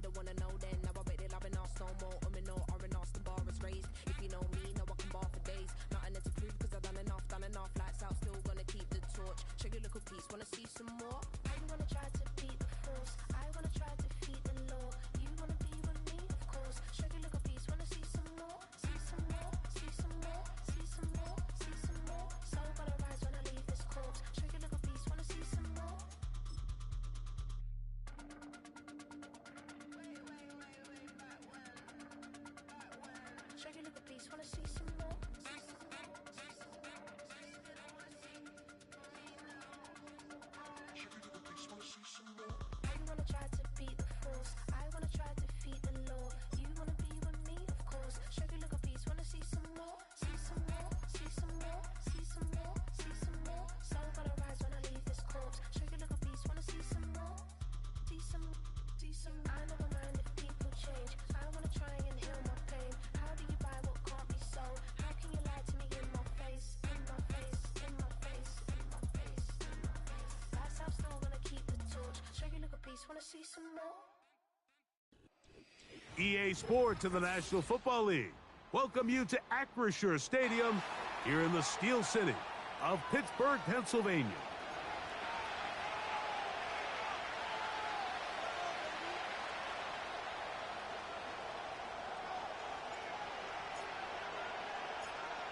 didn't wanna know then. Now I bet they loving us no more. No R&R's, the bar is raised. If you know me, now I can bar for days. Nothing to prove cause I've done enough. Lights out, still gonna keep the torch. Show you a little piece, wanna see some more? I wanna try to beat the force. I wanna try to defeat the law. You wanna be with me, of course. Show you a little piece, wanna see some more? See some more, see some more, see some more, see some more. So gonna rise when I leave this corpse. Show you a little piece, wanna see some more? Show you a little piece, wanna see some more? I wanna try to beat the force. I wanna try to defeat the law. You wanna be with me, of course. Show you a little piece, wanna see some more? See some more, see some more, see some more, see some more. So gonna rise when I leave this corpse. Show you a little piece, wanna see some more? See some, see some. I never mind if people change. I wanna try and heal my pain. How do you buy what can't be sold? How can you lie to me in my face? In my face, in my face, in my face, in my face. That's how still gonna keep the torch. Show you a little piece, wanna see some more? EA Sports in the National Football League welcome you to Acrisure Stadium here in the Steel City of Pittsburgh, Pennsylvania.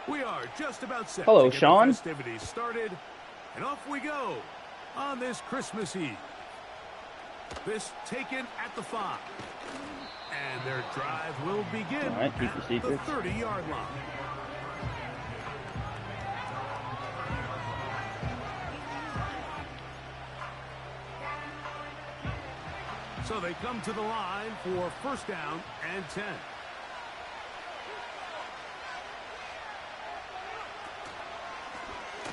We are just about set Hello, to get Sean. the festivities started, and off we go on this Christmas Eve. This taken at the 5. And their drive will begin All right, keep the at the secrets. 30-yard line. So they come to the line for first down and 10.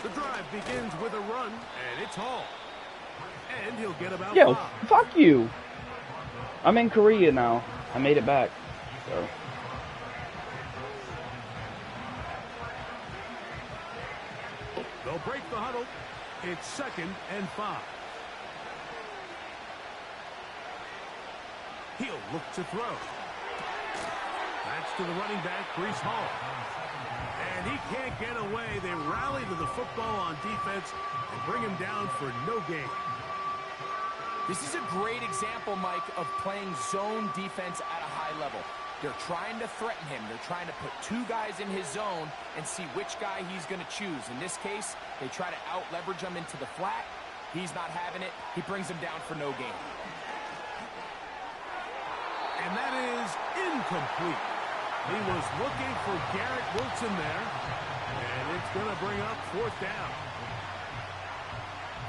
The drive begins with a run, and it's Hall. And he'll get about 5. Fuck you. I'm in Korea now. I made it back. So. They'll break the huddle. It's 2nd and 5. He'll look to throw. That's to the running back, Breece Hall. And he can't get away. They rally to the football on defense and bring him down for no gain. This is a great example, Mike, of playing zone defense at a high level. They're trying to threaten him. They're trying to put 2 guys in his zone and see which guy he's going to choose. In this case, they try to out-leverage him into the flat. He's not having it. He brings him down for no gain. And that is incomplete. He was looking for Garrett Wilson there. And it's going to bring up 4th down.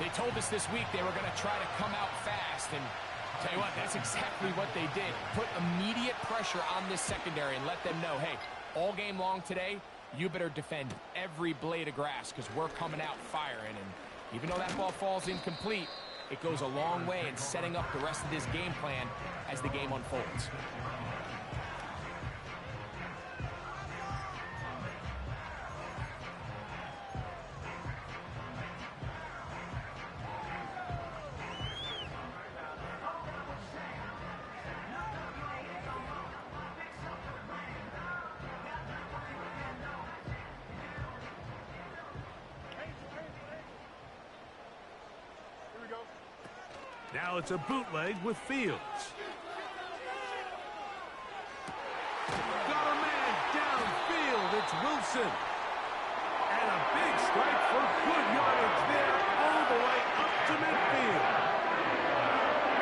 They told us this week they were going to try to come out fast, and tell you what, that's exactly what they did. Put immediate pressure on this secondary and let them know, hey, all game long today, you better defend every blade of grass because we're coming out firing. And even though that ball falls incomplete, it goes a long way in setting up the rest of this game plan as the game unfolds. Now it's a bootleg with Fields. Got a man downfield. It's Wilson. And a big strike for good yardage there all the way up to midfield.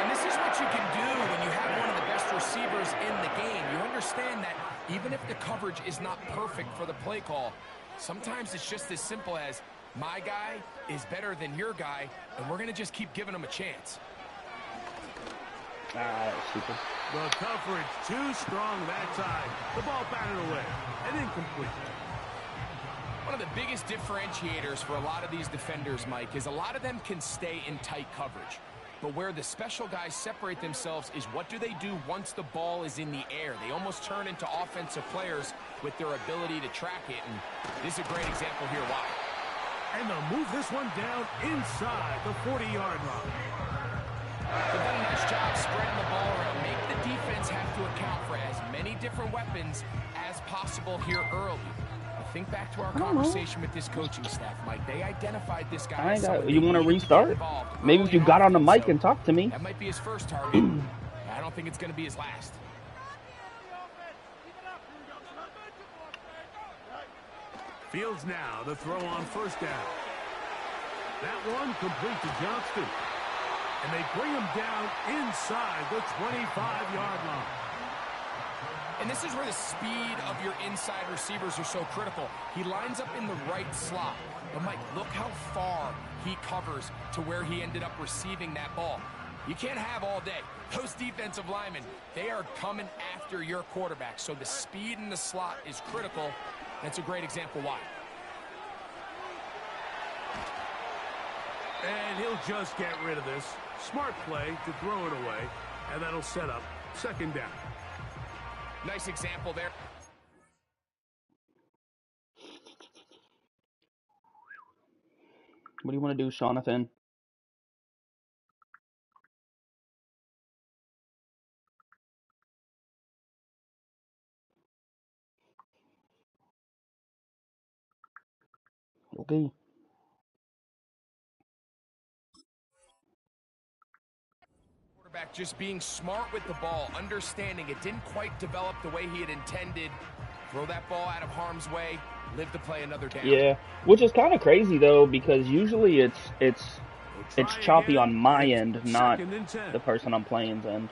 And this is what you can do when you have one of the best receivers in the game. You understand that even if the coverage is not perfect for the play call, sometimes it's just as simple as my guy is better than your guy, and we're going to just keep giving him a chance. Stupid. The coverage too strong that time. The ball batted away and incomplete. One of the biggest differentiators for a lot of these defenders, Mike, is a lot of them can stay in tight coverage. But where the special guys separate themselves is what do they do once the ball is in the air. They almost turn into offensive players with their ability to track it. And this is a great example here why. And they'll move this one down inside the 40-yard line. They've done a nice job spreading the ball around. Make the defense have to account for as many different weapons as possible here early. Think back to our conversation with this coaching staff, Mike. They identified this guy. You want to restart? Maybe if you got on the mic and talked to me. That might be his first target. I don't think it's going to be his last. Fields now to throw on first down. That one complete to Johnston. And they bring him down inside the 25-yard line. And this is where the speed of your inside receivers are so critical. He lines up in the right slot. But, Mike, look how far he covers to where he ended up receiving that ball. You can't have all day. Those defensive linemen, they are coming after your quarterback. So the speed in the slot is critical. That's a great example why. And he'll just get rid of this. Smart play to throw it away. And that'll set up second down. Nice example there. What do you want to do, Jonathan? Okay. Quarterback just being smart with the ball, understanding it didn't quite develop the way he had intended. Throw that ball out of harm's way, live to play another down. Yeah, which is kind of crazy though, because usually it's choppy on my end, not the person I'm playing's end.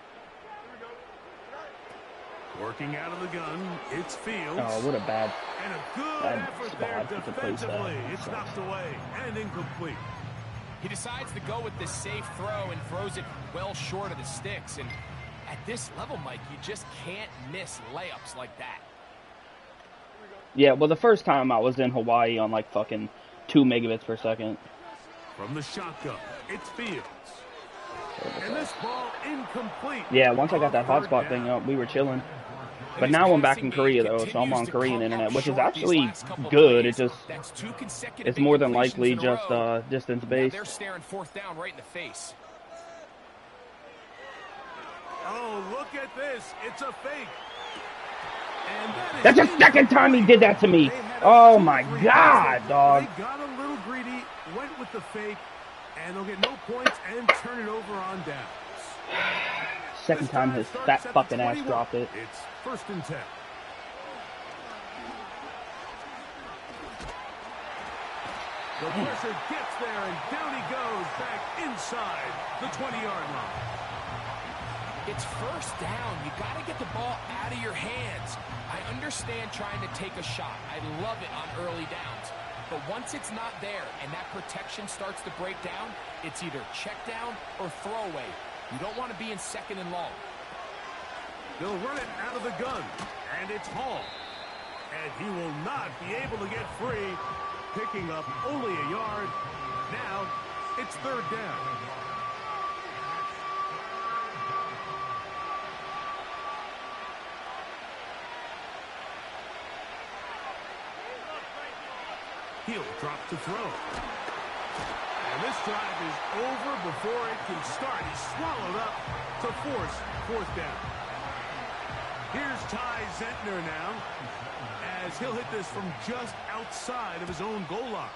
Working out of the gun, it's Fields. Oh, what a bad and a good effort there defensively. It's knocked away and incomplete. He decides to go with this safe throw and throws it well short of the sticks. And at this level, Mike, you just can't miss layups like that. Yeah, well, the first time I was in Hawaii on like fucking 2 megabits per second. From the shotgun, it's Fields. And this ball incomplete. Yeah, once I got that hotspot thing up, we were chilling. But now I'm back in Korea though, so I'm on Korean internet, which is actually good. It just it's more than likely just distance based. They're staring fourth down right in the face. Oh, look at this! It's a fake. And that's the second time he did that to me. Oh my god, dog. They got a little greedy, went with the fake, and they'll get no points and turn it over on downs. Second time his fat fucking ass dropped it. It's 1st and 10. The pressure gets there, and down he goes back inside the 20-yard line. It's first down. You got to get the ball out of your hands. I understand trying to take a shot. I love it on early downs. But once it's not there and that protection starts to break down, it's either check down or throwaway. You don't want to be in 2nd and long. They'll run it out of the gun, and it's Hall. And he will not be able to get free, picking up only a yard. Now, it's 3rd down. He'll drop to throw. And this drive is over before it can start. He's swallowed up to force 4th down. Here's Ty Zentner now, as he'll hit this from just outside of his own goal line.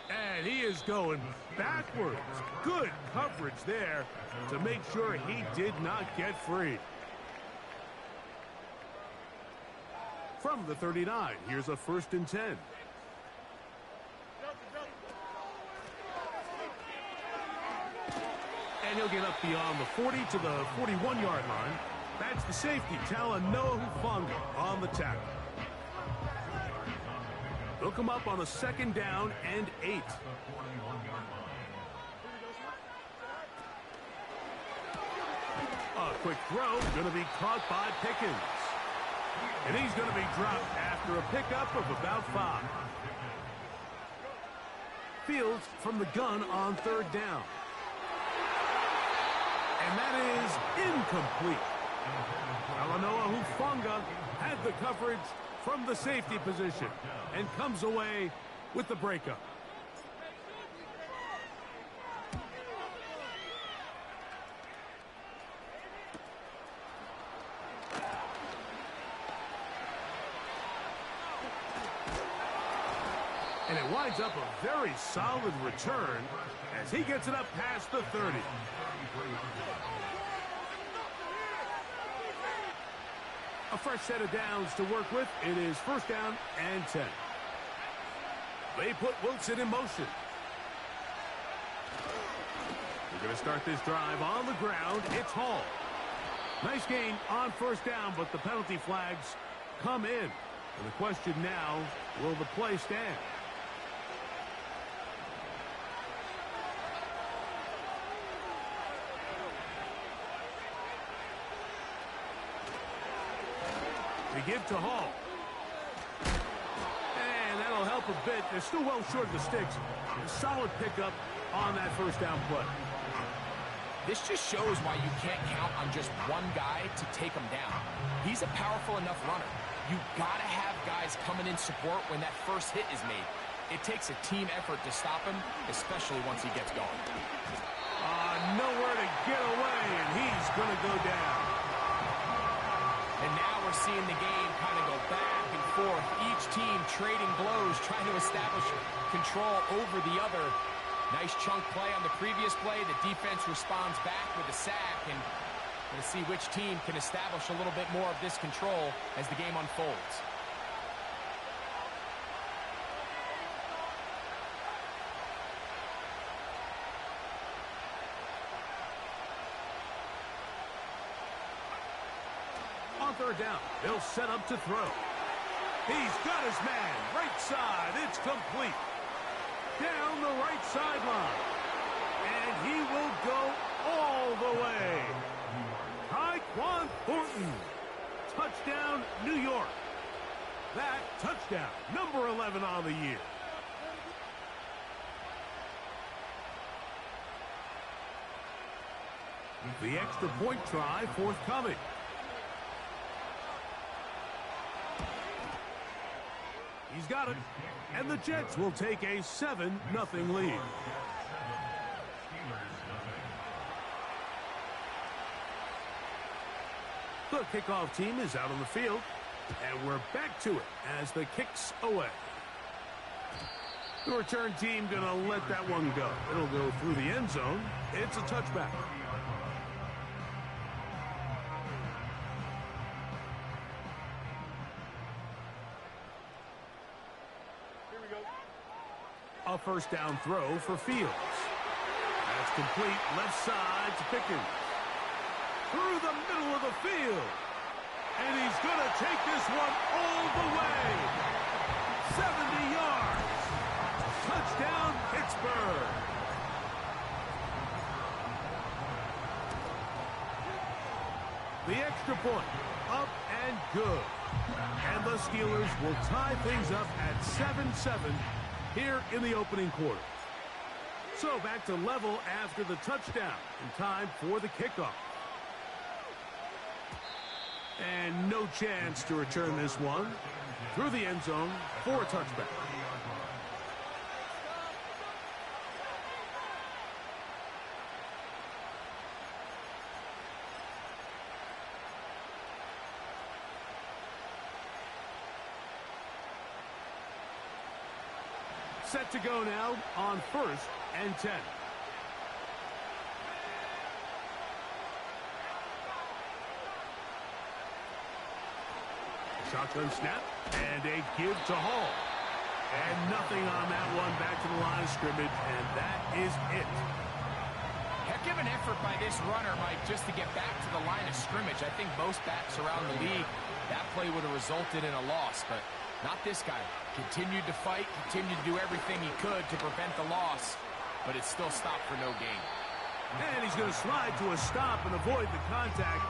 And he is going backwards. Good coverage there to make sure he did not get free. From the 39, here's a 1st and 10. And he'll get up beyond the 40 to the 41-yard line. That's the safety, Talanoa Hufanga on the tackle. They'll come up on a 2nd down and 8. A quick throw, going to be caught by Pickens. And he's going to be dropped after a pickup of about 5. Fields from the gun on 3rd down. And that is incomplete. Talanoa Hufanga had the coverage from the safety position and comes away with the breakup. And it winds up a very solid return as he gets it up past the 30. A fresh set of downs to work with. It is first down and 10. They put Wilson in motion. We're going to start this drive on the ground. It's Hall. Nice gain on first down, but the penalty flags come in. And the question now, will the play stand? They give to Hall. And that'll help a bit. They're still well short of the sticks. A solid pickup on that first down play. This just shows why you can't count on just one guy to take him down. He's a powerful enough runner. You gotta have guys coming in support when that first hit is made. It takes a team effort to stop him, especially once he gets going. Nowhere to get away, and he's gonna go down. And now we're seeing the game kind of go back and forth. Each team trading blows, trying to establish control over the other. Nice chunk play on the previous play. The defense responds back with a sack. And we'll see which team can establish a little bit more of this control as the game unfolds. On third down, they'll set up to throw. He's got his man. Right side. It's complete. Down the right sideline. And he will go all the way. Tyquan Thornton. Touchdown, New York. That touchdown, number 11 on the year. The extra point try forthcoming. He's got it. And the Jets will take a 7-0 lead. The kickoff team is out on the field. And we're back to it as the kick's away. The return team going to let that one go. It'll go through the end zone. It's a touchback. A first down throw for Fields. That's complete left side to Pickens. Through the middle of the field. And he's going to take this one all the way. 70 yards. Touchdown, Pittsburgh. The extra point, up and good. And the Steelers will tie things up at 7-7 here in the opening quarter. So back to level after the touchdown in time for the kickoff. And no chance to return this one through the end zone for a touchback. Set to go now on 1st and 10. Shotgun snap and a give to Hall. And nothing on that one. Back to the line of scrimmage, and that is it. Heck of an effort by this runner, Mike, just to get back to the line of scrimmage. I think most backs around the league, that play would have resulted in a loss, but not this guy. Continued to fight, continued to do everything he could to prevent the loss, but it still stopped for no gain. And he's going to slide to a stop and avoid the contact,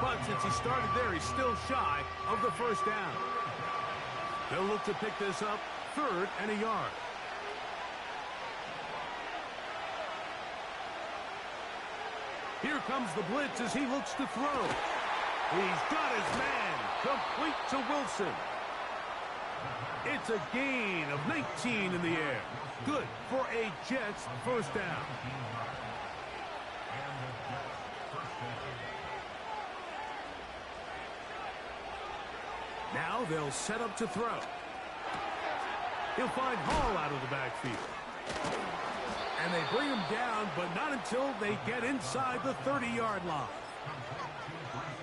but since he started there, he's still shy of the first down. They'll look to pick this up 3rd and a yard. Here comes the blitz as he looks to throw. He's got his man, complete to Wilson. It's a gain of 19 in the air. Good for a Jets first down. Now they'll set up to throw. He'll find Hall out of the backfield. And they bring him down, but not until they get inside the 30-yard line.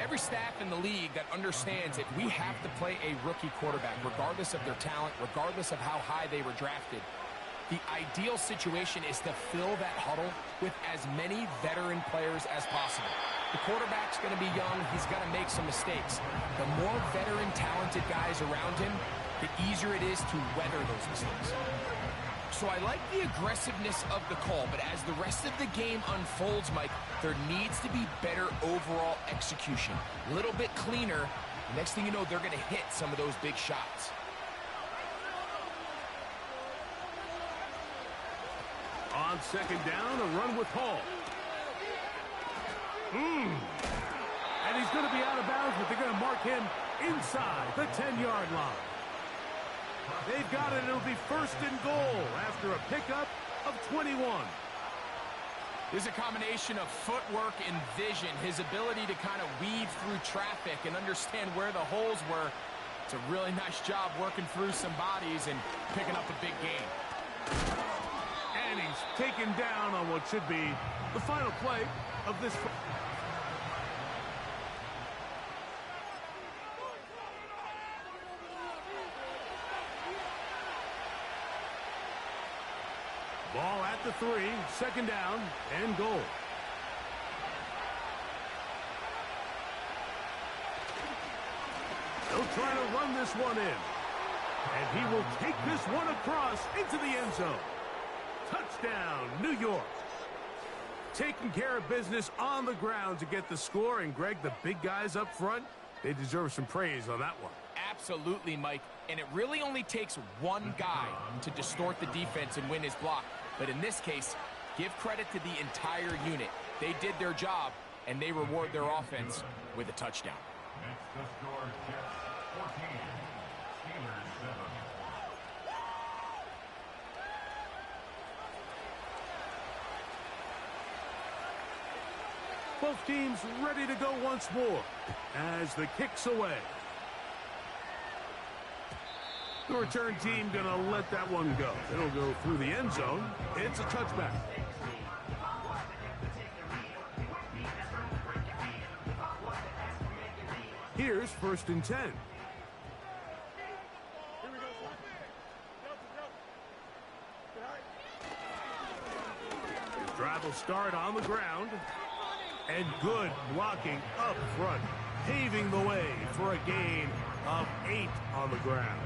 Every staff in the league that understands if we have to play a rookie quarterback, regardless of their talent, regardless of how high they were drafted, the ideal situation is to fill that huddle with as many veteran players as possible. The quarterback's going to be young. He's going to make some mistakes. The more veteran, talented guys around him, the easier it is to weather those mistakes. So I like the aggressiveness of the call, but as the rest of the game unfolds, Mike, there needs to be better overall execution. A little bit cleaner. Next thing you know, they're going to hit some of those big shots. On second down, a run with Hall. And he's going to be out of bounds, but they're going to mark him inside the 10-yard line. They've got it. It'll be first and goal after a pickup of 21. There's a combination of footwork and vision, his ability to kind of weave through traffic and understand where the holes were. It's a really nice job working through some bodies and picking up a big gain. And he's taken down on what should be the final play of this. Ball at the 3, second down and goal. They'll try to run this one in. And he will take this one across into the end zone. Touchdown, New York. Taking care of business on the ground to get the score. And, Greg, the big guys up front, they deserve some praise on that one. Absolutely, Mike. And it really only takes one guy to distort the defense and win his block. But in this case, give credit to the entire unit. They did their job, and they reward their offense with a touchdown. Next to score, Jets 14, Steelers 7. Both teams ready to go once more as the kick's away. The return team going to let that one go. It'll go through the end zone. It's a touchback. Here's first and 10. His drive will start on the ground. And good blocking up front, paving the way for a gain of 8 on the ground.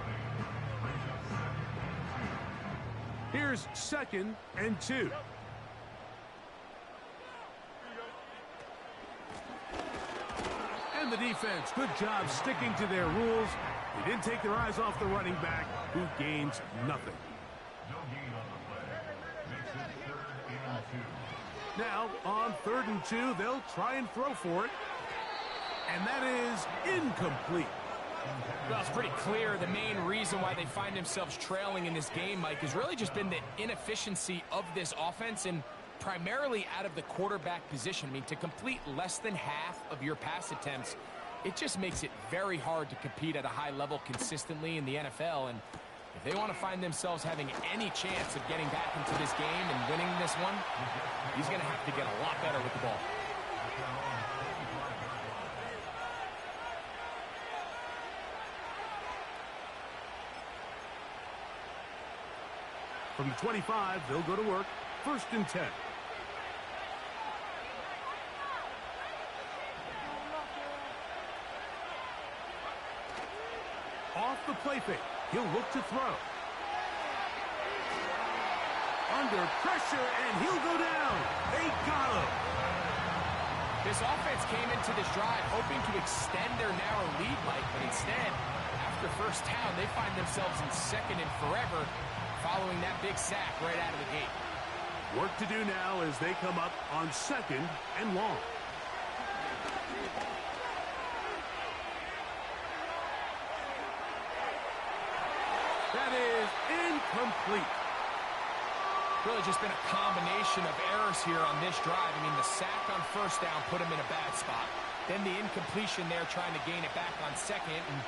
Here's second and 2. And the defense, good job sticking to their rules. They didn't take their eyes off the running back, who gains nothing. No gain on the play. Makes it 3rd and 2. Now, on 3rd and 2, they'll try and throw for it. And that is incomplete. Well, it's pretty clear the main reason why they find themselves trailing in this game, Mike, has really just been the inefficiency of this offense and primarily out of the quarterback position. I mean, to complete less than half of your pass attempts, it just makes it very hard to compete at a high level consistently in the NFL. And if they want to find themselves having any chance of getting back into this game and winning this one, he's going to have to get a lot better with the ball. From the 25, they'll go to work. First and 10. Off the play fake. He'll look to throw. Under pressure, and he'll go down. They got him. This offense came into this drive hoping to extend their narrow lead, Mike, but instead, after first down, they find themselves in second and forever following that big sack right out of the gate. Work to do now as they come up on second and long. That is incomplete. Really just been a combination of errors here on this drive. I mean, the sack on first down put him in a bad spot. Then the incompletion there trying to gain it back on second. And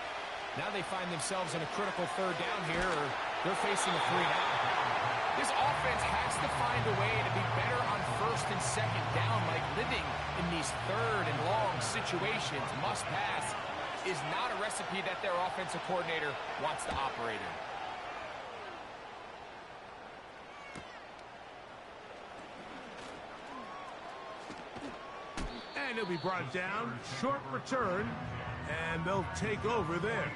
Now they find themselves in a critical third down here, or they're facing a 3-and-out. This offense has to find a way to be better on first and second down, like living in these third and long situations. Must pass is not a recipe that their offensive coordinator wants to operate in. And he'll be brought down. Short return. And they'll take over there.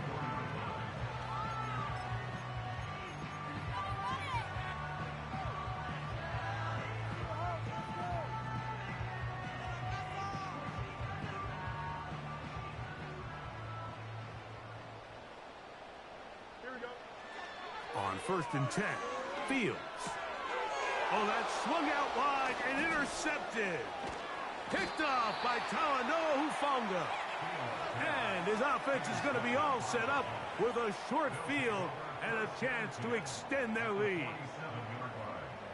On 1st and 10, Fields. Oh, that swung out wide and intercepted. Picked off by Talanoa Hufanga. And his offense is going to be all set up with a short field and a chance to extend their lead.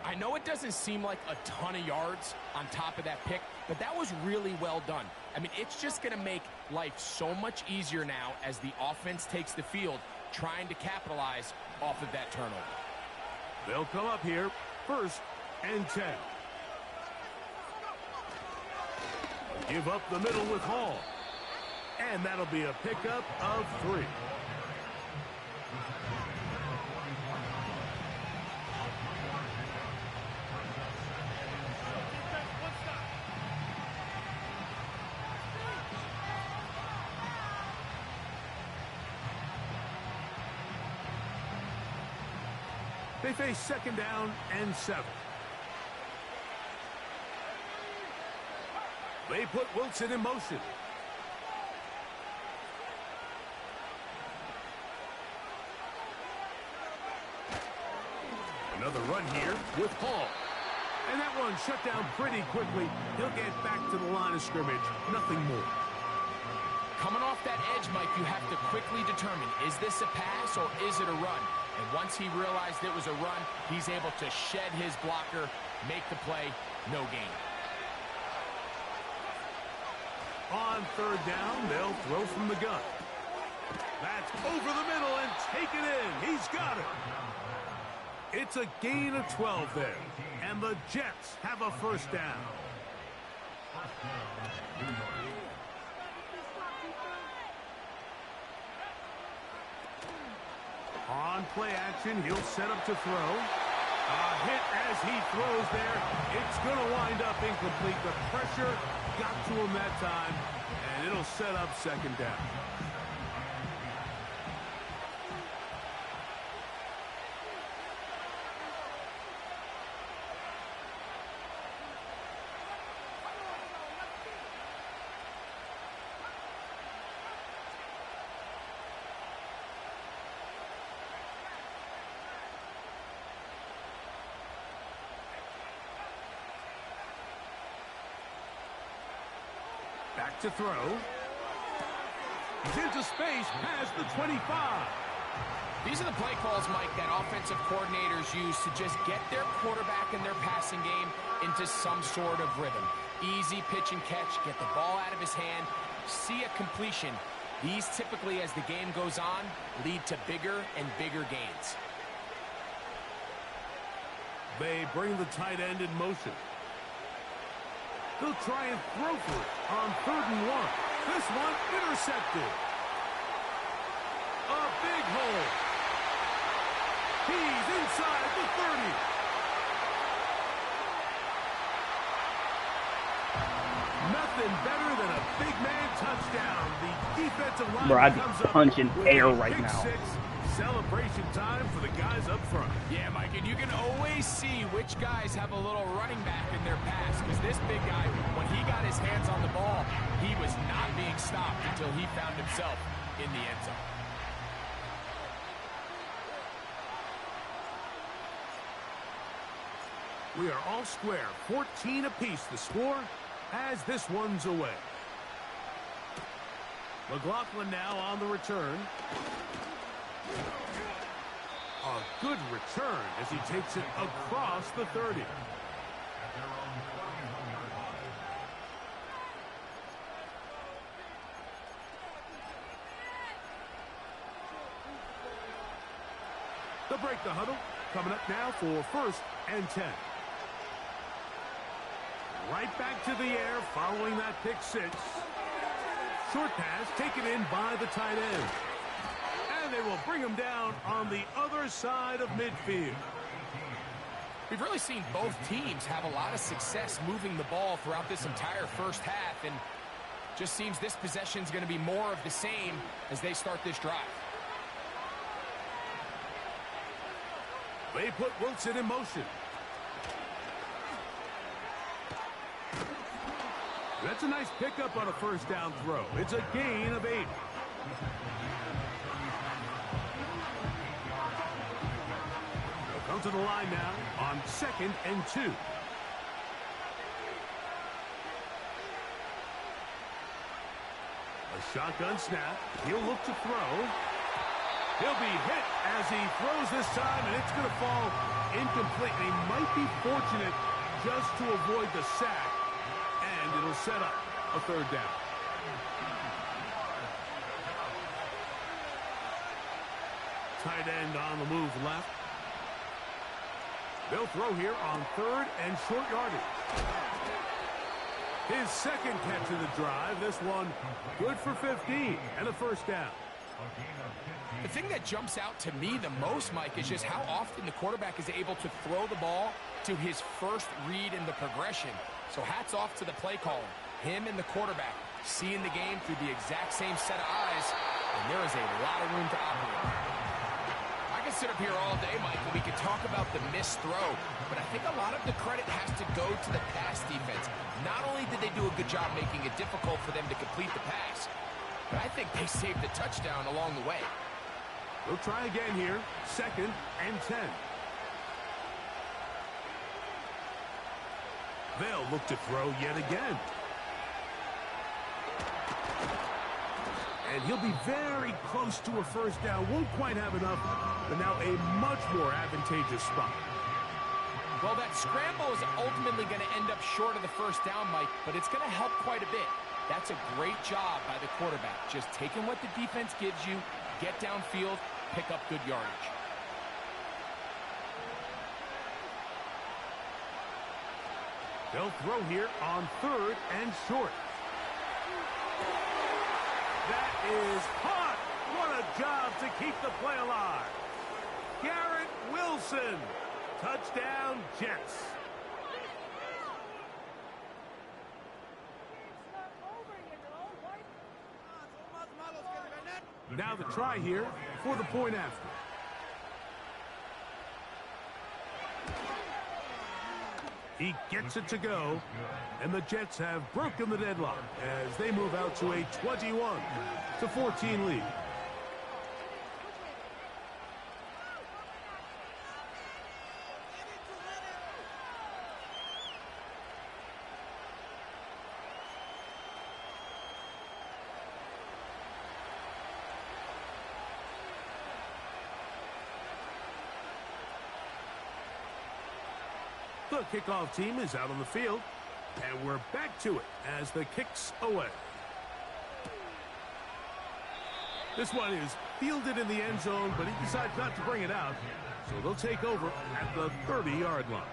I know it doesn't seem like a ton of yards on top of that pick, but that was really well done. I mean, it's just going to make life so much easier now as the offense takes the field, trying to capitalize off of that turnover. They'll come up here, 1st and 10. Give up the middle with Hall. And that'll be a pickup of 3. They face 2nd down and 7. They put Wilson in motion. Another run here with Hall. And that one shut down pretty quickly. He'll get back to the line of scrimmage. Nothing more. Coming off that edge, Mike, you have to quickly determine, is this a pass or is it a run? And once he realized it was a run, he's able to shed his blocker, make the play, no gain. On 3rd down, they'll throw from the gun. That's over the middle and take it in. He's got it. It's a gain of 12 there. And the Jets have a 1st down. On play action, he'll set up to throw. A hit as he throws there. It's going to wind up incomplete. The pressure got to him that time, and it'll set up 2nd down. Back to throw. He's into space past the 25. These are the play calls, Mike, that offensive coordinators use to just get their quarterback and their passing game into some sort of rhythm. Easy pitch and catch, get the ball out of his hand, see a completion. These typically, as the game goes on, lead to bigger and bigger gains. They bring the tight end in motion. They'll try and throw for it on 3rd and 1. This one intercepted. A big hole. He's inside the 30. Nothing better than a big man touchdown. The defensive line Bro, I'd be comes up punching with air a right pick now. 6. Celebration time for the guys up front. Yeah, Mike, and you can always see which guys have a little running back in their pass, because this big guy, when he got his hands on the ball, he was not being stopped until he found himself in the end zone. We are all square, 14 apiece the score as this one's away. McLaughlin now on the return. A good return as he takes it across the 30. break the huddle. Coming up now for 1st and 10. Right back to the air following that pick 6. Short pass taken in by the tight end. And they will bring him down on the other side of midfield. We've really seen both teams have a lot of success moving the ball throughout this entire first half, and just seems this possession is going to be more of the same as they start this drive. They put Wilson in motion. That's a nice pickup on a first down throw. It's a gain of 8. They'll come to the line now on 2nd and 2. A shotgun snap. He'll look to throw. He'll be hit as he throws this time, and it's going to fall incomplete. He might be fortunate just to avoid the sack. And it'll set up a 3rd down. Tight end on the move left. They'll throw here on 3rd and short yardage. His 2nd catch of the drive. This one good for 15 and a 1st down. The thing that jumps out to me the most, Mike, is just how often the quarterback is able to throw the ball to his first read in the progression. So hats off to the play caller. Him and the quarterback seeing the game through the exact same set of eyes, and there is a lot of room to operate. I could sit up here all day, Mike, and we could talk about the missed throw, but I think a lot of the credit has to go to the pass defense. Not only did they do a good job making it difficult for them to complete the pass, but I think they saved the touchdown along the way. We'll try again here. 2nd and 10. They'll look to throw yet again. And he'll be very close to a 1st down. Won't quite have enough, but now a much more advantageous spot. Well, that scramble is ultimately going to end up short of the 1st down, Mike, but it's going to help quite a bit. That's a great job by the quarterback. Just taking what the defense gives you, get downfield, pick up good yardage. They'll throw here on 3rd and short. That is hot. What a job to keep the play alive. Garrett Wilson. Touchdown, Jets. Now the try here for the point after. He gets it to go, and the Jets have broken the deadlock as they move out to a 21-14 lead. The kickoff team is out on the field, and we're back to it as the kick's away. This one is fielded in the end zone, but he decides not to bring it out, so they'll take over at the 30-yard line.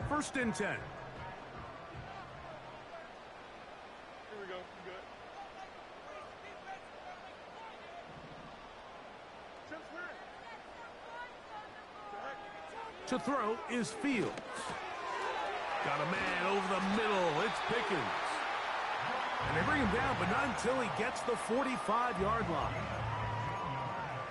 First and 10. Here we go. Good. To throw is Fields. Got a man over the middle. It's Pickens. And they bring him down, but not until he gets the 45-yard line.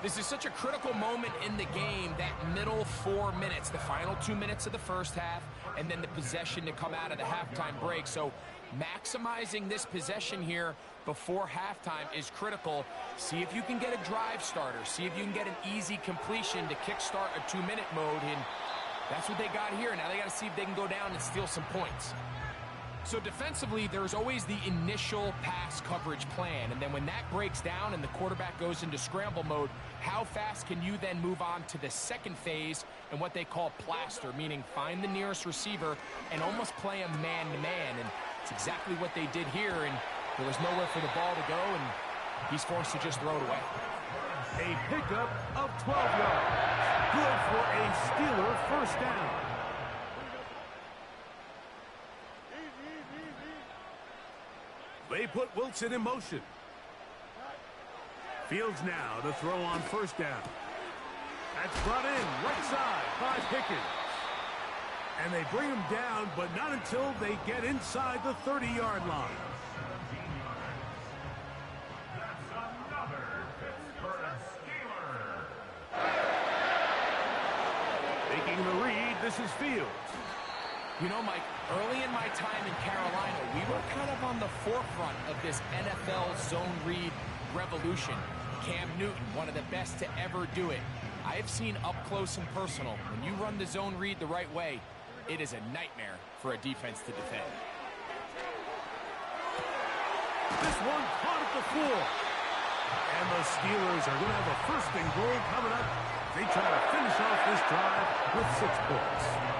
This is such a critical moment in the game, that middle 4 minutes, the final 2 minutes of the first half, and then the possession to come out of the halftime break. So maximizing this possession here before halftime is critical. See if you can get a drive starter. See if you can get an easy completion to kickstart a 2-minute mode, and that's what they got here. Now they got to see if they can go down and steal some points. So defensively, there's always the initial pass coverage plan, and then when that breaks down and the quarterback goes into scramble mode, how fast can you then move on to the second phase and what they call plaster, meaning find the nearest receiver and almost play him man-to-man, and it's exactly what they did here, and there was nowhere for the ball to go, and he's forced to just throw it away. A pickup of 12 yards. Good for a Steeler first down. They put Wilson in motion. Fields now to throw on first down. That's brought in right side by Pickens. And they bring him down, but not until they get inside the 30-yard line. That's another Pittsburgh Steeler. Making the read, this is Fields. You know, Mike, early in my time in Carolina, we were kind of on the forefront of this NFL zone read revolution. Cam Newton, one of the best to ever do it. I have seen up close and personal, when you run the zone read the right way, it is a nightmare for a defense to defend. This one caught at the floor. And the Steelers are going to have a first and goal coming up. They try to finish off this drive with 6 points.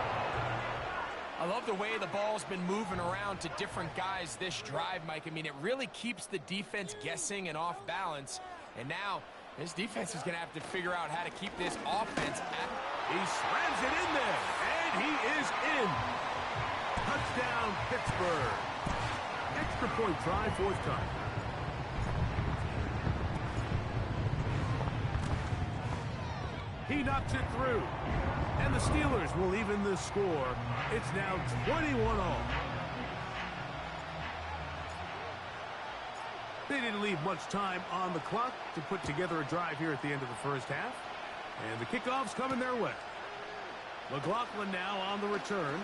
I love the way the ball's been moving around to different guys this drive, Mike. I mean, it really keeps the defense guessing and off balance. And now, this defense is going to have to figure out how to keep this offense at... He slams it in there, and he is in. Touchdown, Pittsburgh. Extra point try, fourth time. He knocks it through. And the Steelers will even the score. It's now 21-all. They didn't leave much time on the clock to put together a drive here at the end of the first half. And the kickoff's coming their way. McLaughlin now on the return.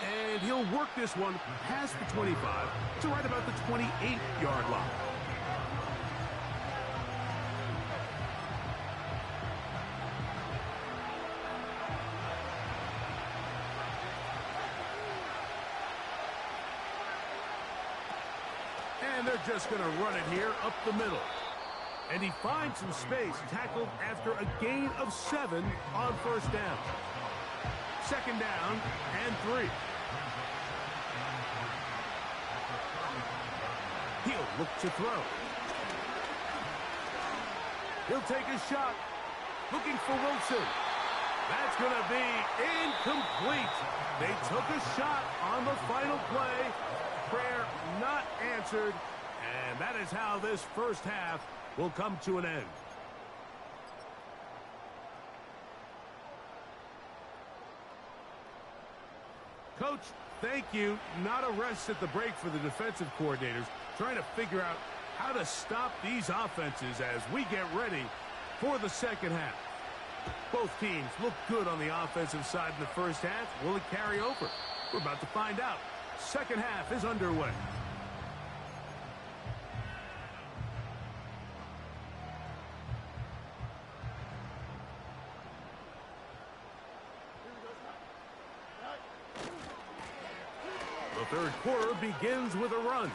And he'll work this one past the 25 to right about the 28-yard line. And they're just going to run it here up the middle. And he finds some space, tackled after a gain of 7 on first down. Second down and 3. He'll look to throw. He'll take a shot. Looking for Wilson. That's going to be incomplete. They took a shot on the final play. Prayer not answered. And that is how this first half will come to an end. Coach, thank you. Not a rest at the break for the defensive coordinators, trying to figure out how to stop these offenses as we get ready for the second half. Both teams look good on the offensive side in the first half. Will it carry over? We're about to find out. Second half is underway. The third quarter begins with a run.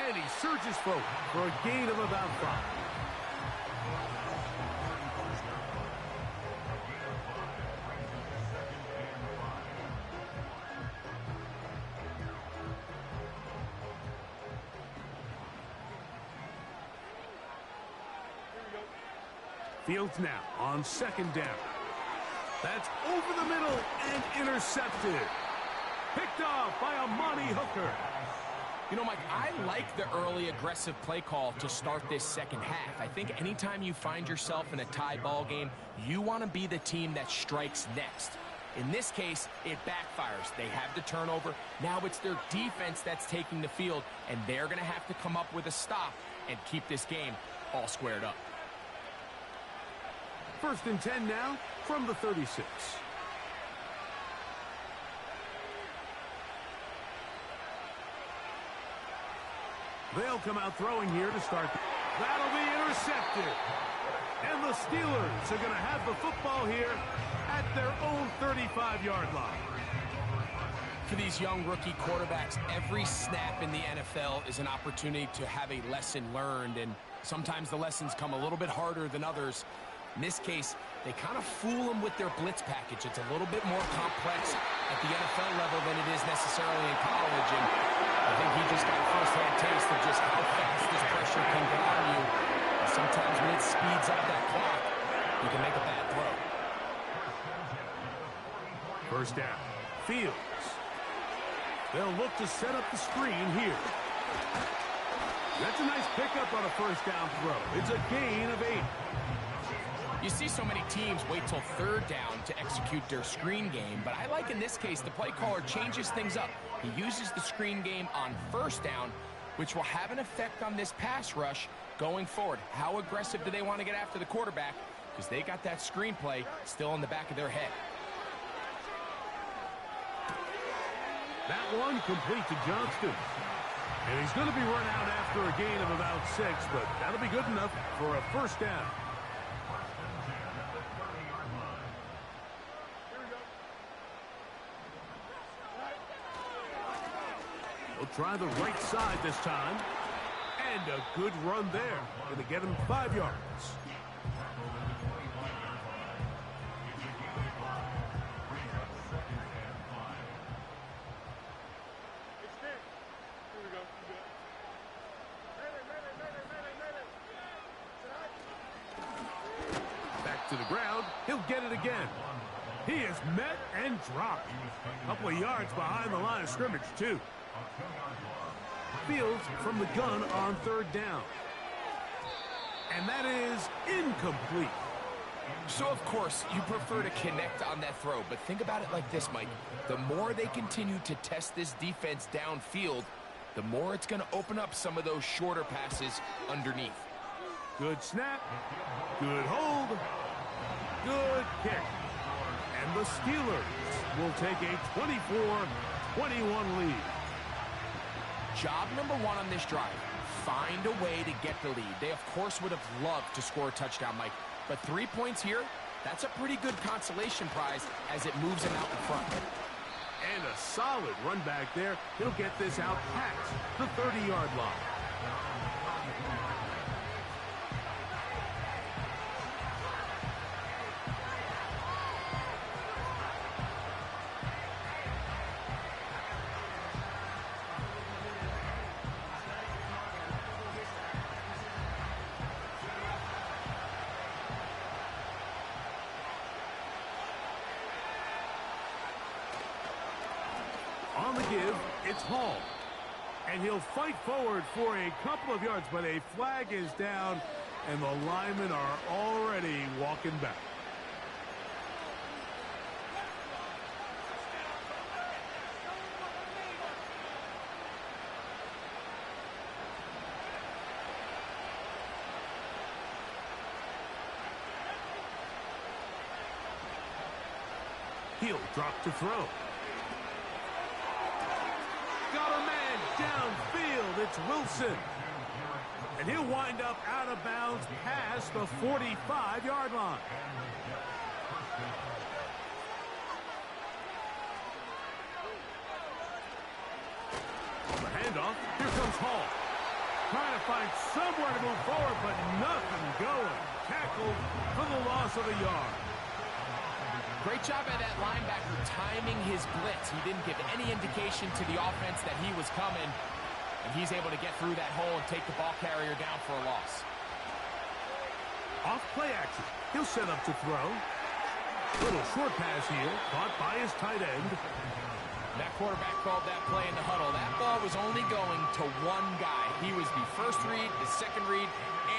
And he surges forward for a gain of about 5. Fields now on second down. That's over the middle and intercepted. Picked off by Amani Hooker. You know, Mike, I like the early aggressive play call to start this second half. I think anytime you find yourself in a tie ball game, you want to be the team that strikes next. In this case, it backfires. They have the turnover. Now it's their defense that's taking the field, and they're going to have to come up with a stop and keep this game all squared up. First and 10 now from the 36. They'll come out throwing here to start. That'll be intercepted. And the Steelers are going to have the football here at their own 35-yard line. For these young rookie quarterbacks, every snap in the NFL is an opportunity to have a lesson learned, and sometimes the lessons come a little bit harder than others. In this case, they kind of fool them with their blitz package. It's a little bit more complex at the NFL level than it is necessarily in college, and I think he just got a first-hand taste of just how fast this pressure can get on you. And sometimes when it speeds up that clock, you can make a bad throw. First down. Fields. They'll look to set up the screen here. That's a nice pickup on a first down throw. It's a gain of 8. You see so many teams wait till third down to execute their screen game, but I like in this case the play caller changes things up. He uses the screen game on first down, which will have an effect on this pass rush going forward. How aggressive do they want to get after the quarterback? Because they got that screenplay still in the back of their head. That one complete to Johnston. And he's going to be run out after a gain of about 6, but that'll be good enough for a first down. He'll try the right side this time. And a good run there. Going to get him 5 yards. Back to the ground. He'll get it again. He is met and dropped. A couple of yards behind the line of scrimmage, too. Fields from the gun on third down. And that is incomplete. So, of course, you prefer to connect on that throw, but think about it like this, Mike. The more they continue to test this defense downfield, the more it's going to open up some of those shorter passes underneath. Good snap. Good hold. Good kick. And the Steelers will take a 24-21 lead. Job number 1 on this drive, find a way to get the lead. They, of course, would have loved to score a touchdown, Mike. But 3 points here, that's a pretty good consolation prize as it moves them out in front. And a solid run back there. He'll get this out past the 30-yard line. On the give, it's Hall. And he'll fight forward for a couple of yards, but a flag is down, and the linemen are already walking back. He'll drop to throw. Got a man downfield. It's Wilson. And he'll wind up out of bounds past the 45-yard line. The handoff. Here comes Hall. Trying to find somewhere to move forward, but nothing going. Tackled for the loss of a yard. Great job by that linebacker timing his blitz. He didn't give any indication to the offense that he was coming, and he's able to get through that hole and take the ball carrier down for a loss. Off play action. He'll set up to throw. Little short pass here, caught by his tight end. That quarterback called that play in the huddle. That ball was only going to one guy. He was the first read, the second read,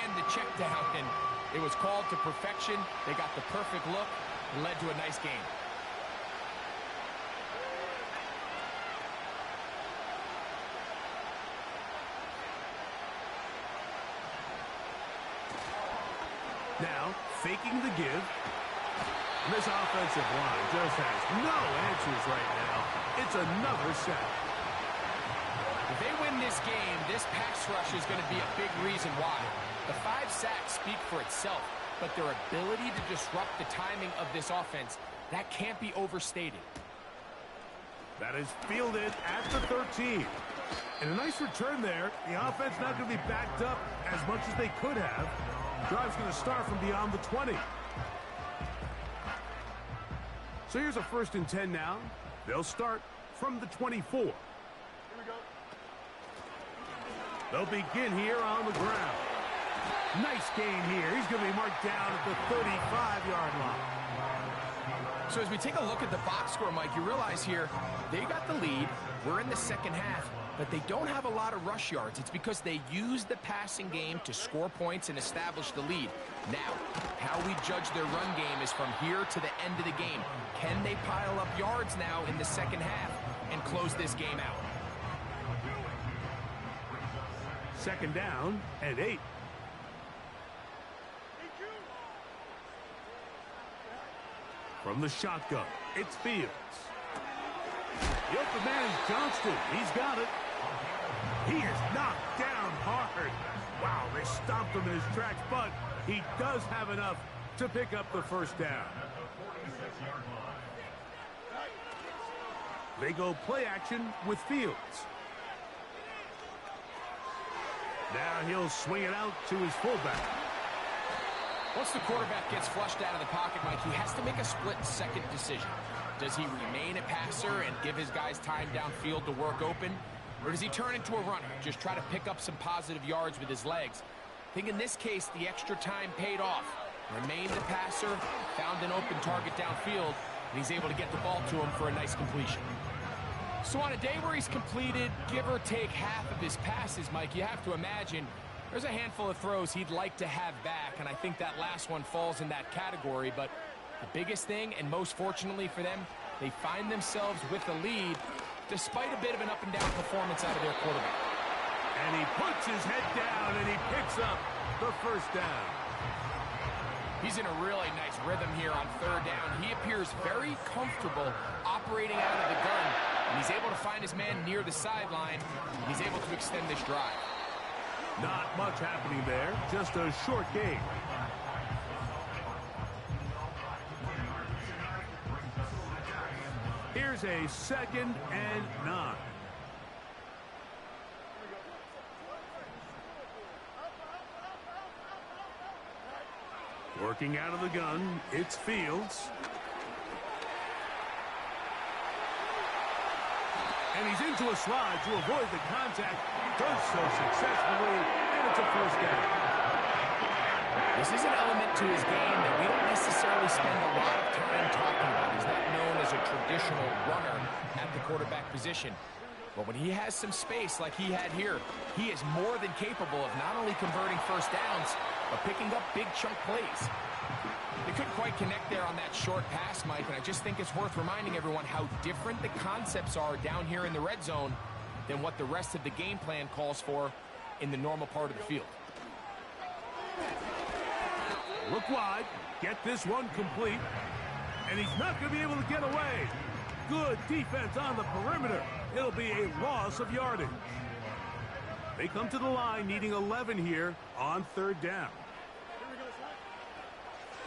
and the check down, and it was called to perfection. They got the perfect look. It led to a nice game. Now, faking the give. And this offensive line just has no answers right now. It's another sack. If they win this game, this pass rush is going to be a big reason why. The 5 sacks speak for itself, but their ability to disrupt the timing of this offense, that can't be overstated. That is fielded at the 13. And a nice return there. The offense not going to be backed up as much as they could have. Drive's going to start from beyond the 20. So here's a 1st and 10 now. They'll start from the 24. Here we go. They'll begin here on the ground. Nice gain here. He's going to be marked down at the 35-yard line. So as we take a look at the box score, Mike, you realize here they got the lead. We're in the second half, but they don't have a lot of rush yards. It's because they use the passing game to score points and establish the lead. Now, how we judge their run game is from here to the end of the game. Can they pile up yards now in the second half and close this game out? 2nd down and 8. From the shotgun, it's Fields. The open man is Johnston. He's got it. He is knocked down hard. Wow, they stopped him in his tracks, but he does have enough to pick up the 1st down. They go play action with Fields. Now he'll swing it out to his fullback. Once the quarterback gets flushed out of the pocket, Mike, he has to make a split-second decision. Does he remain a passer and give his guys time downfield to work open? Or does he turn into a runner, just try to pick up some positive yards with his legs? I think in this case, the extra time paid off. Remained a passer, found an open target downfield, and he's able to get the ball to him for a nice completion. So on a day where he's completed, give or take half of his passes, Mike, you have to imagine there's a handful of throws he'd like to have back, and I think that last one falls in that category. But the biggest thing, and most fortunately for them, they find themselves with the lead despite a bit of an up-and-down performance out of their quarterback. And he puts his head down, and he picks up the 1st down. He's in a really nice rhythm here on 3rd down. He appears very comfortable operating out of the gun, and he's able to find his man near the sideline. He's able to extend this drive. Not much happening there, just a short gain. Here's a 2nd and 9. Working out of the gun, it's Fields. And he's into a slide to avoid the contact. Does so successfully, and it's a 1st down. This is an element to his game that we don't necessarily spend a lot of time talking about. He's not known as a traditional runner at the quarterback position. But when he has some space like he had here, he is more than capable of not only converting 1st downs, but picking up big chunk plays. They couldn't quite connect there on that short pass, Mike, and I just think it's worth reminding everyone how different the concepts are down here in the red zone than what the rest of the game plan calls for in the normal part of the field. Look wide, get this one complete, and he's not going to be able to get away. Good defense on the perimeter. It'll be a loss of yardage. They come to the line needing 11 here on 3rd down.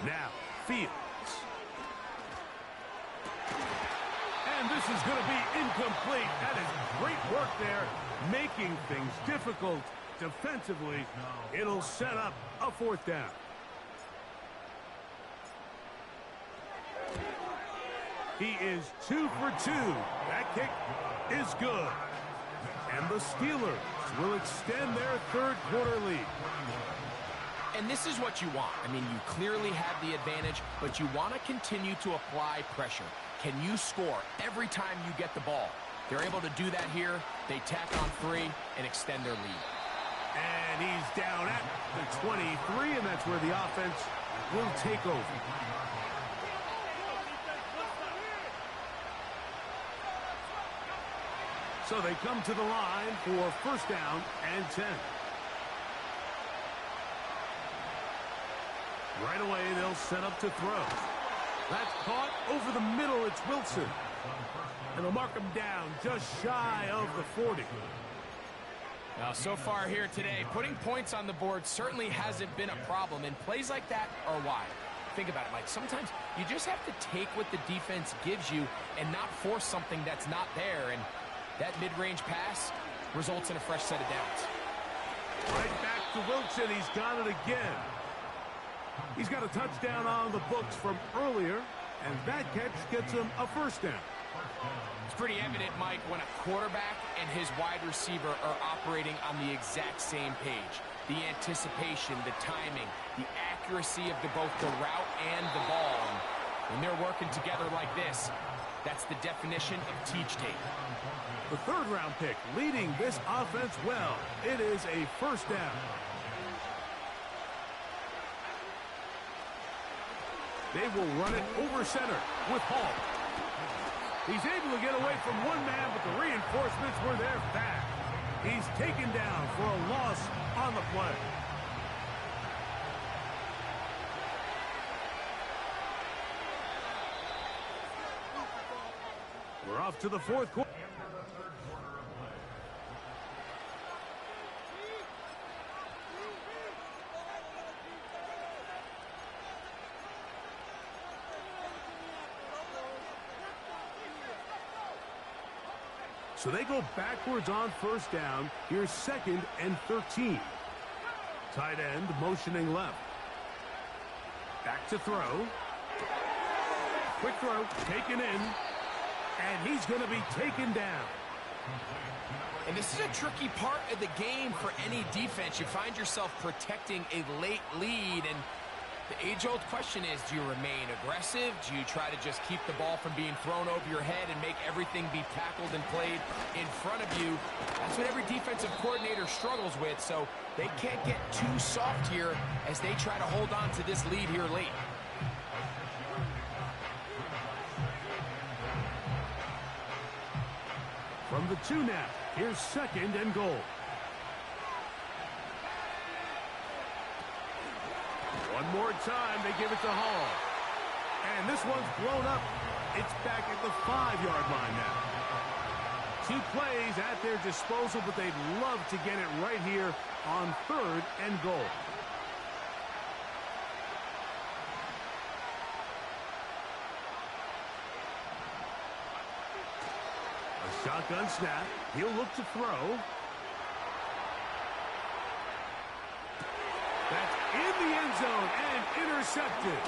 Now, Fields. And this is going to be incomplete. That is great work there, making things difficult defensively. It'll set up a 4th down. He is 2 for 2. That kick is good. And the Steelers will extend their 3rd quarter lead. And this is what you want. I mean, you clearly have the advantage, but you want to continue to apply pressure. Can you score every time you get the ball? They're able to do that here. They tack on 3 and extend their lead. And he's down at the 23, and that's where the offense will take over. So they come to the line for 1st down and 10. Right away, they'll set up to throw. That's caught over the middle. It's Wilson. And they'll mark him down just shy of the 40. Now, so far here today, putting points on the board certainly hasn't been a problem, and plays like that are why. Think about it, Mike. Sometimes you just have to take what the defense gives you and not force something that's not there. And that mid-range pass results in a fresh set of downs. Right back to Wilson. He's got it again. He's got a touchdown on the books from earlier, and that catch gets him a first down. It's pretty evident, Mike, when a quarterback and his wide receiver are operating on the exact same page. The anticipation, the timing, the accuracy of both the route and the ball. And when they're working together like this, that's the definition of teach tape. The third-round pick leading this offense well. It is a first down. They will run it over center with Hall. He's able to get away from one man, but the reinforcements were there fast. He's taken down for a loss on the play. We're off to the fourth quarter. So they go backwards on first down. Here's 2nd and 13. Tight end motioning left. Back to throw. Quick throw, taken in. And he's going to be taken down. And this is a tricky part of the game for any defense. You find yourself protecting a late lead, and the age-old question is, do you remain aggressive? Do you try to just keep the ball from being thrown over your head and make everything be tackled and played in front of you? That's what every defensive coordinator struggles with, so they can't get too soft here as they try to hold on to this lead here late. From the 2 now, here's 2nd and goal. One more time, they give it to Hall. And this one's blown up. It's back at the 5-yard line now. 2 plays at their disposal, but they'd love to get it right here on 3rd and goal. A shotgun snap. He'll look to throw. That's in the end zone and intercepted.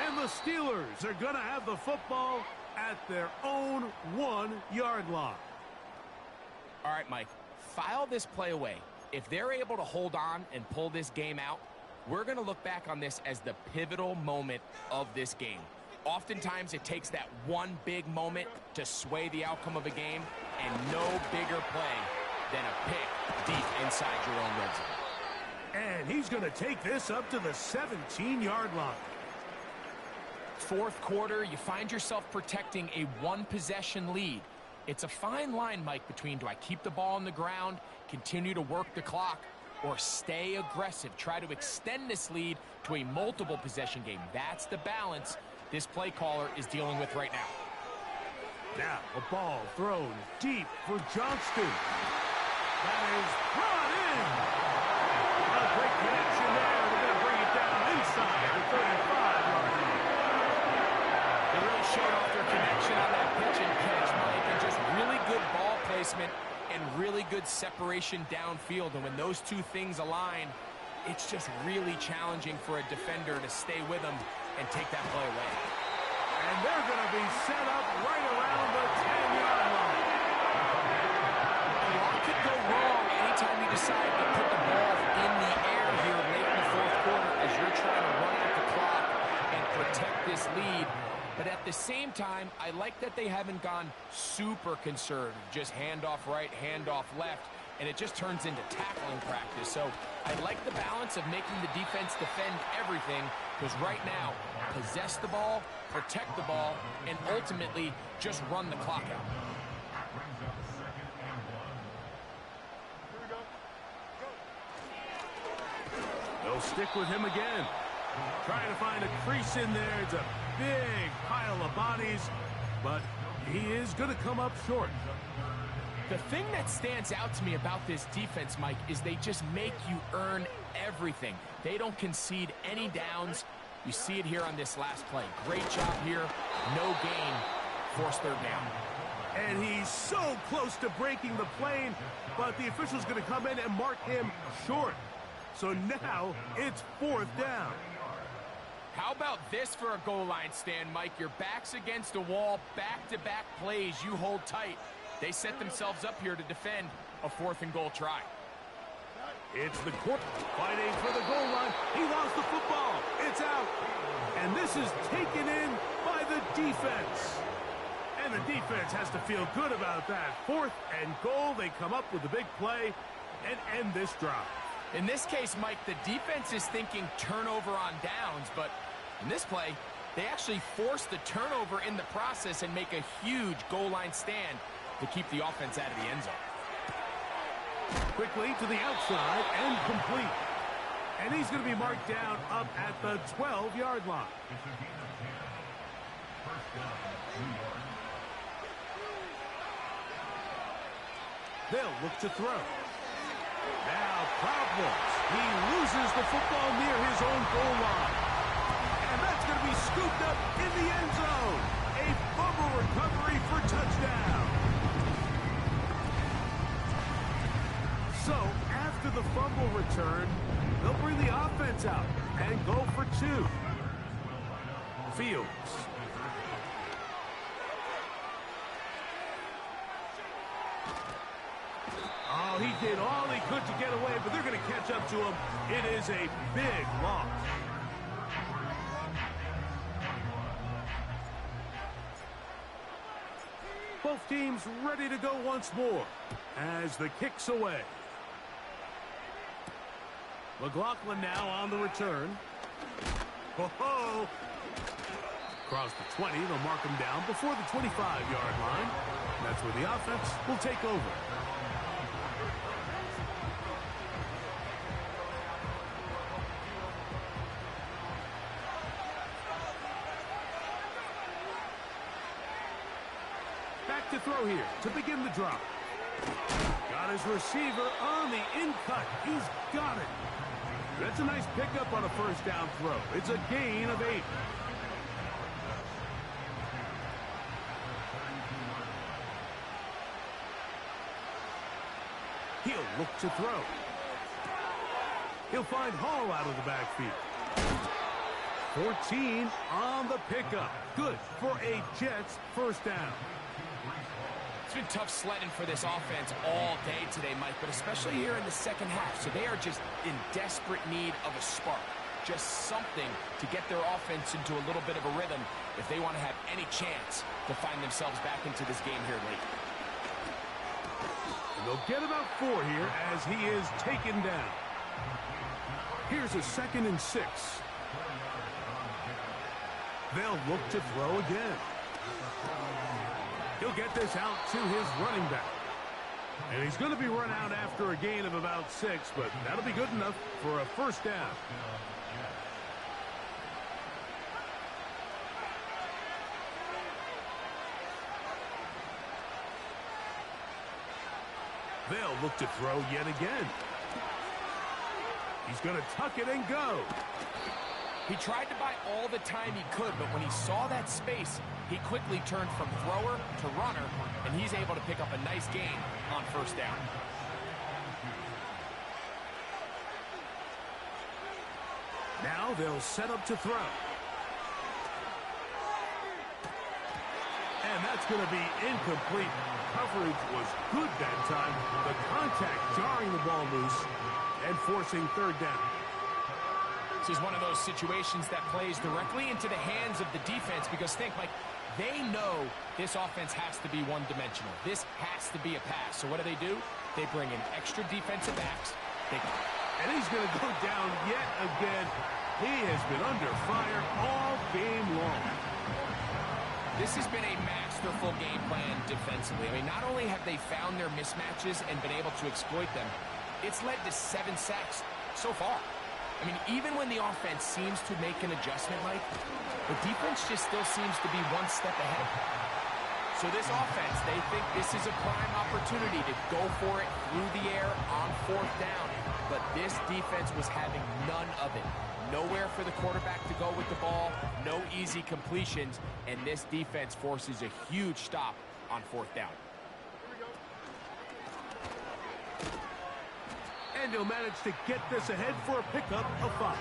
And the Steelers are going to have the football at their own 1-yard line. All right, Mike, file this play away. If they're able to hold on and pull this game out, we're going to look back on this as the pivotal moment of this game. Oftentimes, it takes that one big moment to sway the outcome of a game, and no bigger play than a pick deep inside your own red zone. And he's going to take this up to the 17-yard line. 4th quarter, you find yourself protecting a 1-possession lead. It's a fine line, Mike, between do I keep the ball on the ground, continue to work the clock, or stay aggressive, try to extend this lead to a multiple possession game. That's the balance this play caller is dealing with right now. Now a ball thrown deep for Johnston. That is brought in. A great connection there. They're going to bring it down inside the 35-yard line. They really showed off their connection on that pitch and catch, Mike, and just really good ball placement and really good separation downfield. And when those two things align, it's just really challenging for a defender to stay with them and take that play away. And they're going to be set up right around the 10-yard line. A lot could go wrong anytime you decide to put the ball in the air here late in the 4th quarter as you're trying to run out the clock and protect this lead. But at the same time, I like that they haven't gone super conservative, just handoff right, handoff left, and it just turns into tackling practice. So I like the balance of making the defense defend everything, because right now, possess the ball, protect the ball, and ultimately just run the clock out. They'll stick with him again. Trying to find a crease in there. It's a big pile of bodies, but he is going to come up short. The thing that stands out to me about this defense, Mike, is they just make you earn everything. They don't concede any downs. You see it here on this last play. Great job here. No gain. Forced third down. And he's so close to breaking the plane, but the official's going to come in and mark him short. So now it's 4th down. How about this for a goal line stand, Mike? Your back's against a wall, back-to-back plays you hold tight. They set themselves up here to defend a 4th and goal try. It's the court fighting for the goal line. He lost the football. It's out. And this is taken in by the defense. And the defense has to feel good about that. 4th and goal. They come up with a big play and end this drive. In this case, Mike, the defense is thinking turnover on downs, but in this play, they actually force the turnover in the process and make a huge goal line stand to keep the offense out of the end zone. Quickly to the outside and complete. And he's going to be marked down up at the 12-yard line. They'll look to throw. Now problems. He loses the football near his own goal line. And that's going to be scooped up in the end zone. A fumble recovery for touchdown. So, after the fumble return, they'll bring the offense out and go for 2. Fields. Oh, he did all he could to get away, but they're going to catch up to him. It is a big loss. Both teams ready to go once more as the kick's away. McLaughlin now on the return. Ho-ho! Across the 20, they'll mark him down before the 25-yard line. That's where the offense will take over. Back to throw here to begin the drop. Got his receiver on the in-cut. He's got it. That's a nice pickup on a first down throw. It's a gain of 8. He'll look to throw. He'll find Hall out of the backfield. 14 on the pickup. Good for a Jets first down. It's been tough sledding for this offense all day today, Mike, but especially here in the second half. So they are just in desperate need of a spark. Just something to get their offense into a little bit of a rhythm if they want to have any chance to find themselves back into this game here late. And they'll get about 4 here as he is taken down. Here's a 2nd and 6. They'll look to throw again. He'll get this out to his running back. And he's going to be run out after a gain of about 6, but that'll be good enough for a first down. They'll look to throw yet again. He's going to tuck it and go. He tried to buy all the time he could, but when he saw that space, he quickly turned from thrower to runner, and he's able to pick up a nice gain on first down. Now they'll set up to throw. And that's going to be incomplete. Coverage was good that time. The contact jarring the ball loose and forcing third down. This is one of those situations that plays directly into the hands of the defense because think, like, they know this offense has to be one-dimensional. This has to be a pass. So what do? They bring in extra defensive backs. And he's going to go down yet again. He has been under fire all game long. This has been a masterful game plan defensively. I mean, not only have they found their mismatches and been able to exploit them, it's led to 7 sacks so far. I mean, even when the offense seems to make an adjustment, Mike, the defense just still seems to be one step ahead. So this offense, they think this is a prime opportunity to go for it through the air on 4th down. But this defense was having none of it. Nowhere for the quarterback to go with the ball, no easy completions, and this defense forces a huge stop on 4th down. And he'll manage to get this ahead for a pickup of 5.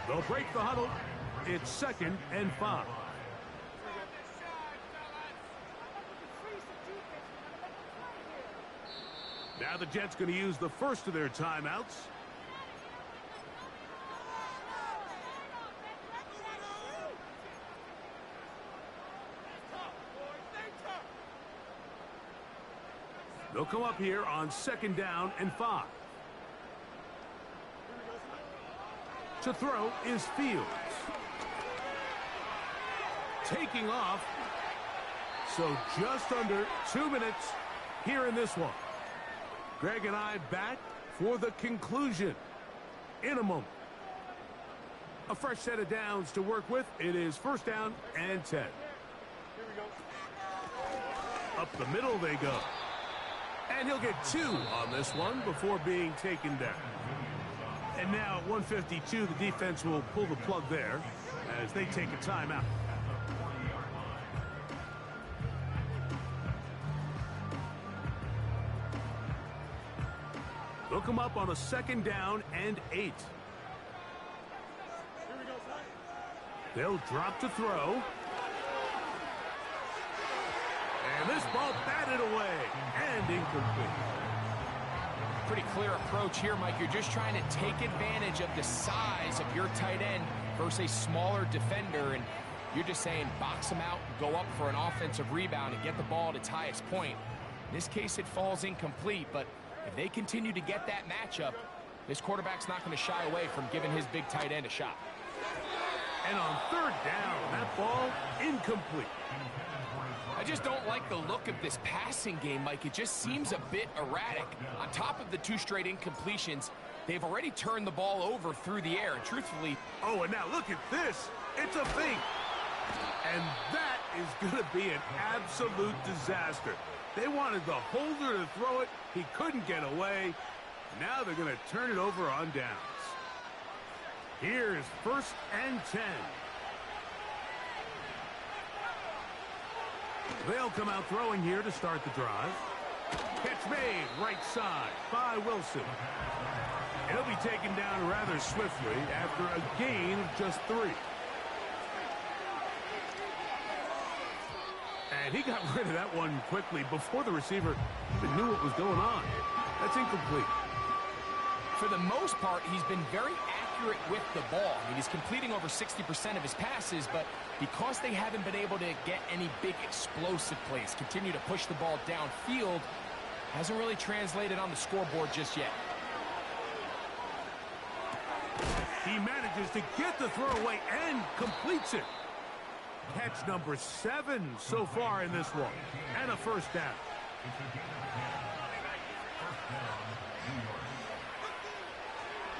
They'll break the huddle. It's 2nd and 5. Now the Jets going to use the first of their timeouts. They'll come up here on 2nd down and 5. To throw is Fields. Taking off. So just under 2 minutes here in this one. Greg and I back for the conclusion in a moment. A fresh set of downs to work with. It is 1st down and 10. Up the middle they go. And he'll get 2 on this one before being taken down. And now at 1:52, the defense will pull the plug there as they take a timeout. They'll come up on a 2nd down and 8. They'll drop to throw. And this ball batted away and incomplete. Pretty clear approach here, Mike. You're just trying to take advantage of the size of your tight end versus a smaller defender, and you're just saying box him out, go up for an offensive rebound, and get the ball at its highest point. In this case, it falls incomplete, but if they continue to get that matchup, this quarterback's not going to shy away from giving his big tight end a shot. And on 3rd down, that ball incomplete. I just don't like the look of this passing game, Mike. It just seems a bit erratic. On top of the 2 straight incompletions, they've already turned the ball over through the air. And truthfully... Oh, and now look at this. It's a fake. And that is going to be an absolute disaster. They wanted the holder to throw it. He couldn't get away. Now they're going to turn it over on downs. Here's 1st and 10. They'll come out throwing here to start the drive. Catch made right side by Wilson. He'll be taken down rather swiftly after a gain of just 3. And he got rid of that one quickly before the receiver even knew what was going on. That's incomplete. For the most part, he's been very accurate with the ball. I mean, he's completing over 60% of his passes, but because they haven't been able to get any big explosive plays, continue to push the ball downfield, hasn't really translated on the scoreboard just yet. He manages to get the throw away and completes it. Catch number 7 so far in this one. And a 1st down.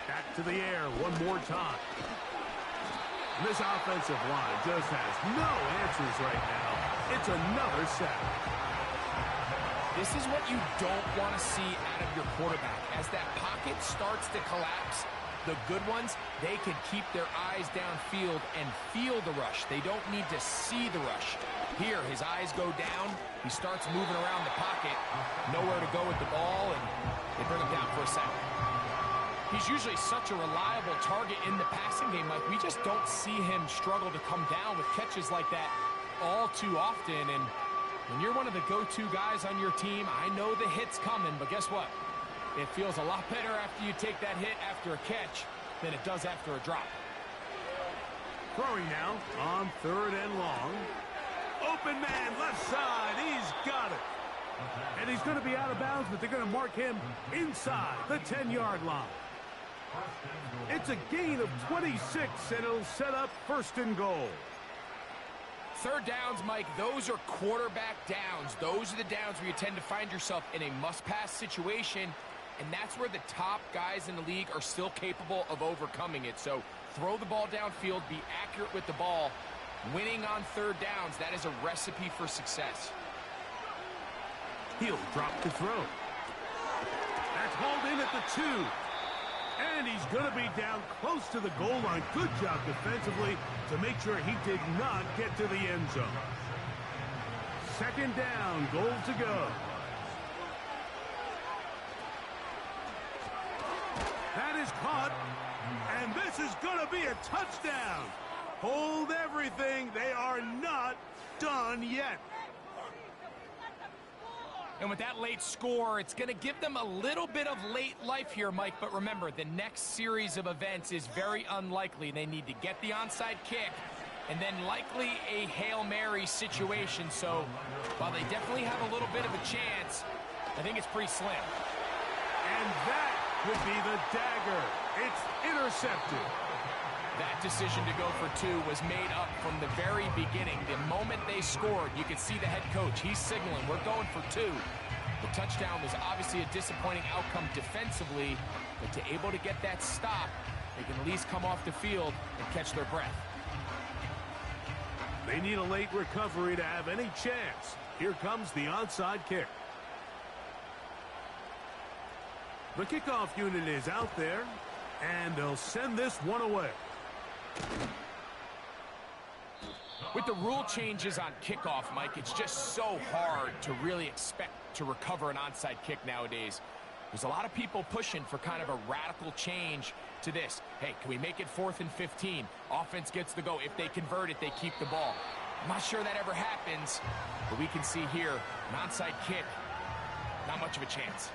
Back to the air one more time. This offensive line just has no answers right now. It's another sack. This is what you don't want to see out of your quarterback. As that pocket starts to collapse, the good ones, they can keep their eyes downfield and feel the rush. They don't need to see the rush. Here, his eyes go down. He starts moving around the pocket. Nowhere to go with the ball, and they bring him down for a sack. He's usually such a reliable target in the passing game, Mike. We just don't see him struggle to come down with catches like that all too often. And when you're one of the go-to guys on your team, I know the hit's coming, but guess what? It feels a lot better after you take that hit after a catch than it does after a drop. Throwing now on 3rd and long. Open man, left side. He's got it. And he's going to be out of bounds, but they're going to mark him inside the 10-yard line. It's a gain of 26, and it'll set up 1st and goal. 3rd downs, Mike, those are quarterback downs. Those are the downs where you tend to find yourself in a must-pass situation, and that's where the top guys in the league are still capable of overcoming it. So throw the ball downfield, be accurate with the ball, Winning on third downs, that is a recipe for success. He'll drop the throw. That's hauled in at the 2. And he's going to be down close to the goal line. Good job defensively to make sure he did not get to the end zone. Second down, goal to go. That is caught. And this is going to be a touchdown. Hold everything. They are not done yet. And with that late score, it's going to give them a little bit of late life here, Mike. But remember, the next series of events is very unlikely. They need to get the onside kick and then likely a Hail Mary situation. So while they definitely have a little bit of a chance, I think it's pretty slim. And that would be the dagger. It's intercepted. That decision to go for 2 was made up from the very beginning. The moment they scored, you could see the head coach. He's signaling, we're going for 2. The touchdown was obviously a disappointing outcome defensively, but to able to get that stop, they can at least come off the field and catch their breath. They need a late recovery to have any chance. Here comes the onside kick. The kickoff unit is out there, and they'll send this one away. With the rule changes on kickoff, Mike, it's just so hard to really expect to recover an onside kick nowadays. There's a lot of people pushing for kind of a radical change to this. Hey, can we make it 4th and 15? Offense gets the go. If they convert it, they keep the ball. I'm not sure that ever happens, but we can see here, an onside kick, not much of a chance.